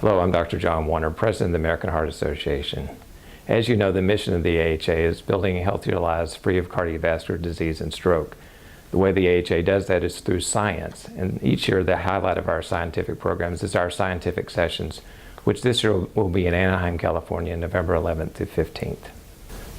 Hello, I'm Dr. John Warner, President of the American Heart Association. As you know, the mission of the AHA is building healthier lives free of cardiovascular disease and stroke. The way the AHA does that is through science, and each year the highlight of our scientific programs is our scientific sessions, which this year will be in Anaheim, California, November 11th to 15th.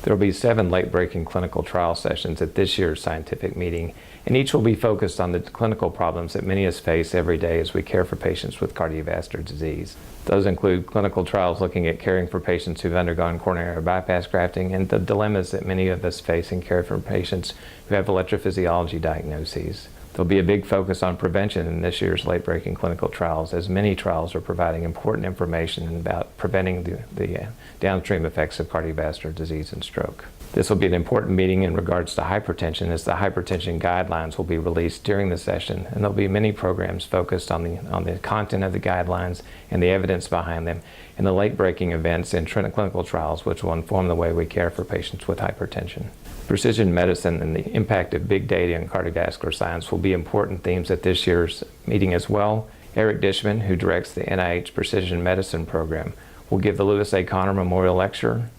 There will be 7 late-breaking clinical trial sessions at this year's scientific meeting, and each will be focused on the clinical problems that many of us face every day as we care for patients with cardiovascular disease. Those include clinical trials looking at caring for patients who've undergone coronary bypass grafting and the dilemmas that many of us face in caring for patients who have electrophysiology diagnoses. There'll be a big focus on prevention in this year's late-breaking clinical trials, as many trials are providing important information about preventing the downstream effects of cardiovascular disease and stroke. This will be an important meeting in regards to hypertension, as the hypertension guidelines will be released during the session, and there'll be many programs focused on the content of the guidelines and the evidence behind them, and the late-breaking events in clinical trials which will inform the way we care for patients with hypertension. Precision medicine and the impact of big data in cardiovascular science will be important themes at this year's meeting as well. Eric Dishman, who directs the NIH Precision Medicine program, will give the Lewis A. Conner Memorial Lecture,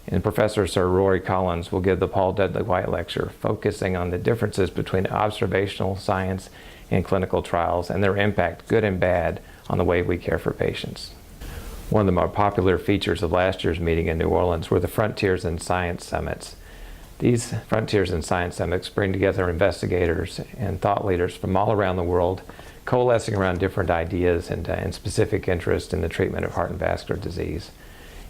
and Professor Sir Rory Collins will give the Paul Dudley White Lecture, focusing on the differences between observational science and clinical trials and their impact, good and bad, on the way we care for patients. One of the more popular features of last year's meeting in New Orleans were the Frontiers in Science Summits. These Frontiers in Science Summits bring together investigators and thought leaders from all around the world, coalescing around different ideas and specific interest in the treatment of heart and vascular disease.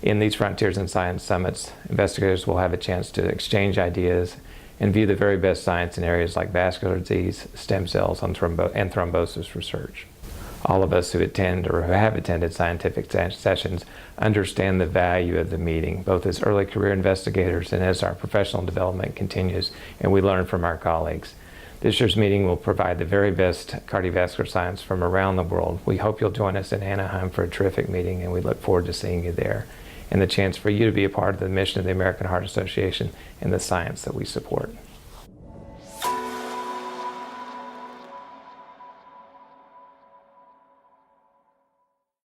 In these Frontiers in Science Summits, investigators will have a chance to exchange ideas and view the very best science in areas like vascular disease, stem cells, and thrombosis research. All of us who attend or who have attended scientific sessions understand the value of the meeting, both as early career investigators and as our professional development continues and we learn from our colleagues. This year's meeting will provide the very best cardiovascular science from around the world. We hope you'll join us in Anaheim for a terrific meeting, and we look forward to seeing you there, and the chance for you to be a part of the mission of the American Heart Association and the science that we support.